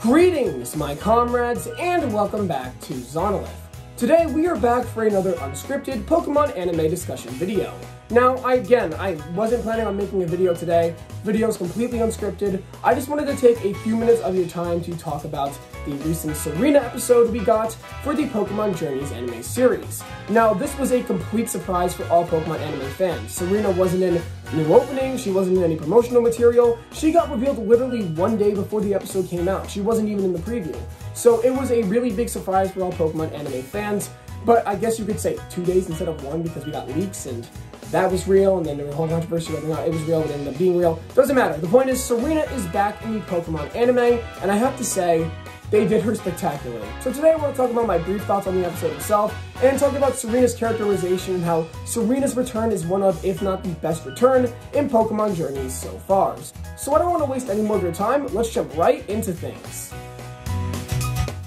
Greetings, my comrades, and welcome back to Zanolith. Today, we are back for another unscripted Pokemon anime discussion video. Now, I wasn't planning on making a video today. Video's completely unscripted. I just wanted to take a few minutes of your time to talk about the recent Serena episode we got for the Pokemon Journeys anime series. Now, this was a complete surprise for all Pokemon anime fans. Serena wasn't in new opening, she wasn't in any promotional material. She got revealed literally one day before the episode came out. She wasn't even in the preview. So it was a really big surprise for all Pokemon anime fans, but I guess you could say 2 days instead of one because we got leaks and that was real, and then there was a whole controversy whether or not it was real, but it ended up being real. Doesn't matter. The point is, Serena is back in the Pokemon anime, and I have to say, they did her spectacularly. So today I want to talk about my brief thoughts on the episode itself, and talk about Serena's characterization and how Serena's return is one of, if not the best return, in Pokemon Journeys so far. So I don't want to waste any more of your time, let's jump right into things.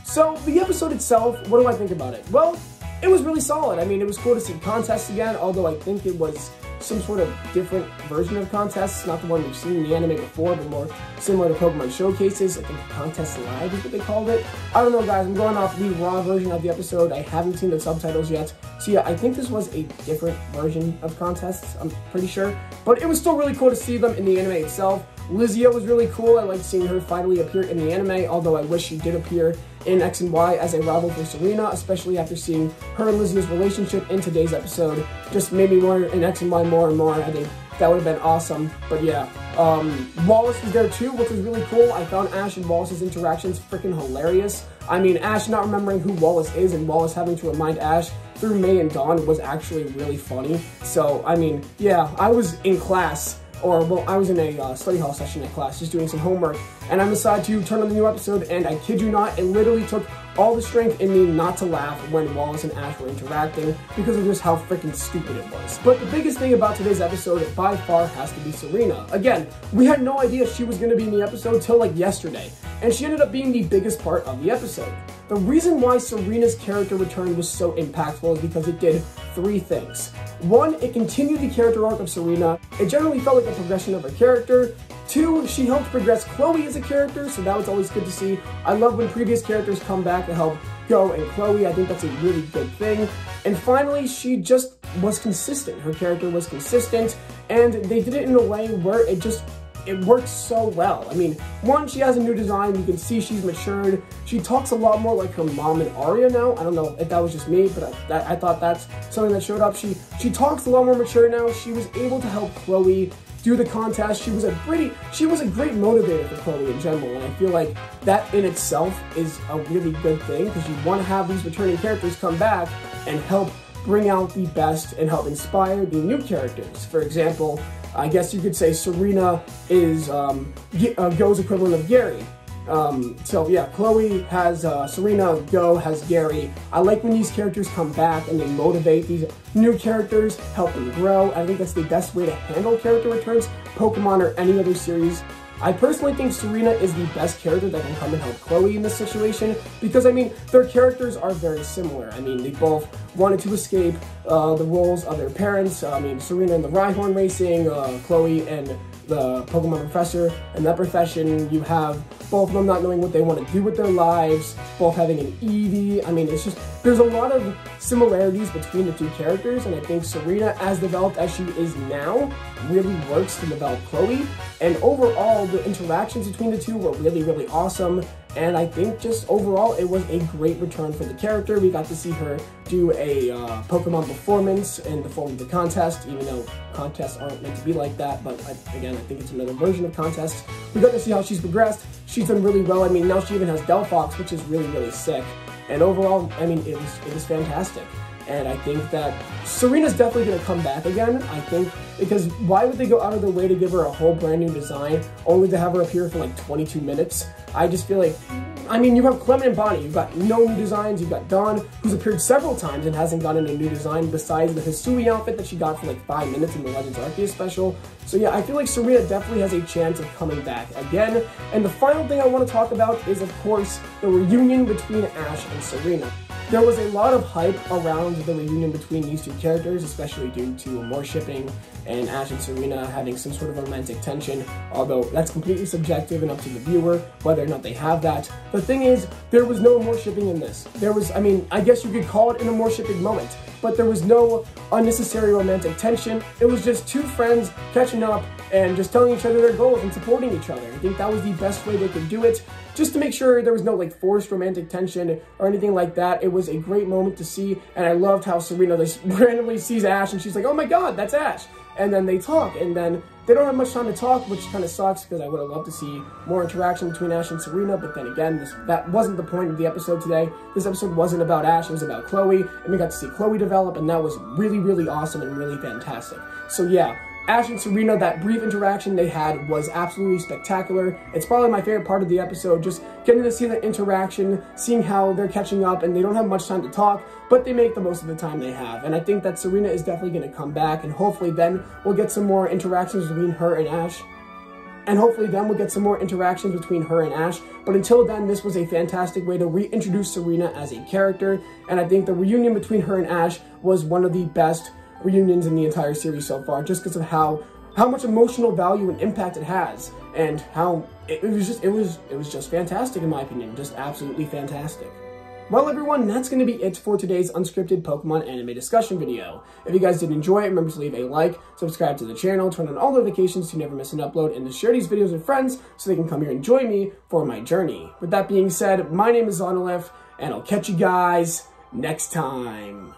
So, the episode itself, what do I think about it? Well, it was really solid. I mean, it was cool to see contests again, although I think it was some sort of different version of contests, not the one we've seen in the anime before, but more similar to Pokemon Showcases. I think Contest Live is what they called it. I don't know, guys, I'm going off the raw version of the episode. I haven't seen the subtitles yet. So yeah, I think this was a different version of contests, I'm pretty sure. But it was still really cool to see them in the anime itself. Lizia was really cool. I liked seeing her finally appear in the anime, although I wish she did appear in X and Y as a rival for Serena, especially after seeing her and Lizia's relationship in today's episode. Just made me want in X and Y more and more. I think that would have been awesome. But yeah, Wallace was there too, which was really cool. I found Ash and Wallace's interactions freaking hilarious. I mean, Ash not remembering who Wallace is and Wallace having to remind Ash through May and Dawn was actually really funny. So, I mean, yeah, I was in class. I was in a study hall session at class, just doing some homework, and I decided to turn on the new episode, and I kid you not, it literally took all the strength in me not to laugh when Wallace and Ash were interacting, because of just how freaking stupid it was. But the biggest thing about today's episode, by far, has to be Serena. Again, we had no idea she was going to be in the episode till like yesterday, and she ended up being the biggest part of the episode. The reason why Serena's character return was so impactful is because it did three things. One, it continued the character arc of Serena. It generally felt like a progression of her character. Two, she helped progress Chloe as a character, so that was always good to see. I love when previous characters come back to help Go and Chloe. I think that's a really good thing. And finally, she just was consistent. Her character was consistent, and they did it in a way where it works so well. I mean, one, she has a new design. You can see she's matured. She talks a lot more like her mom and Arya now. I don't know if that was just me, but I thought that's something that showed up. She talks a lot more mature now. She was able to help Chloe do the contest. She was a great motivator for Chloe in general, and I feel like that in itself is a really good thing, because you want to have these returning characters come back and help bring out the best and help inspire the new characters. For example, I guess you could say Serena is Go's equivalent of Gary. So yeah, Chloe has Serena, Go has Gary. I like when these characters come back and they motivate these new characters, help them grow. I think that's the best way to handle character returns, Pokemon or any other series. I personally think Serena is the best character that can come and help Chloe in this situation, because, I mean, their characters are very similar. I mean, they both wanted to escape the roles of their parents. I mean, Serena in the Rhyhorn racing, Chloe and the Pokemon Professor. In that profession, you have both of them not knowing what they want to do with their lives, both having an Eevee. I mean, it's just, there's a lot of similarities between the two characters, and I think Serena, as developed as she is now, really works to develop Chloe. And overall, the interactions between the two were really, really awesome. And I think just overall, it was a great return for the character. We got to see her do a Pokemon performance in the form of the contest, even though contests aren't meant to be like that. But again, I think it's another version of contests. We got to see how she's progressed. She's done really well. I mean, now she even has Delphox, which is really, really sick. And overall, I mean, it was fantastic. And I think that Serena's definitely going to come back again, I think, because why would they go out of their way to give her a whole brand new design, only to have her appear for like 22 minutes? I just feel like, I mean, you have Clement and Bonnie, you've got no new designs, you've got Dawn, who's appeared several times and hasn't gotten a new design besides the Hisui outfit that she got for like 5 minutes in the Legends Arceus special. So yeah, I feel like Serena definitely has a chance of coming back again. And the final thing I want to talk about is, of course, the reunion between Ash and Serena. There was a lot of hype around the reunion between these two characters, especially due to more shipping and Ash and Serena having some sort of romantic tension, although that's completely subjective and up to the viewer whether or not they have that. The thing is, there was no more shipping in this. There was, I mean, I guess you could call it an more shipping moment, but there was no unnecessary romantic tension. It was just two friends catching up and just telling each other their goals and supporting each other. I think that was the best way they could do it, just to make sure there was no like forced romantic tension or anything like that. It was a great moment to see, and I loved how Serena just randomly sees Ash and she's like, oh my god, that's Ash. And then they talk, and then they don't have much time to talk, which kind of sucks because I would have loved to see more interaction between Ash and Serena, but then again, that wasn't the point of the episode today. This episode wasn't about Ash, it was about Chloe, and we got to see Chloe develop, and that was really, really awesome and really fantastic. So yeah, Ash and Serena, that brief interaction they had was absolutely spectacular. It's probably my favorite part of the episode, just getting to see that interaction, seeing how they're catching up, and they don't have much time to talk, but they make the most of the time they have. And I think that Serena is definitely going to come back, and hopefully then we'll get some more interactions between her and Ash. But until then, this was a fantastic way to reintroduce Serena as a character, and I think the reunion between her and Ash was one of the best reunions in the entire series so far, just because of how much emotional value and impact it has, and how it was just fantastic in my opinion, just absolutely fantastic. Well everyone, that's going to be it for today's unscripted Pokemon anime discussion video. If you guys did enjoy it, remember to leave a like, subscribe to the channel, turn on all notifications to never miss an upload, and to share these videos with friends so they can come here and join me for my journey. With that being said, my name is Zanolith, and I'll catch you guys next time.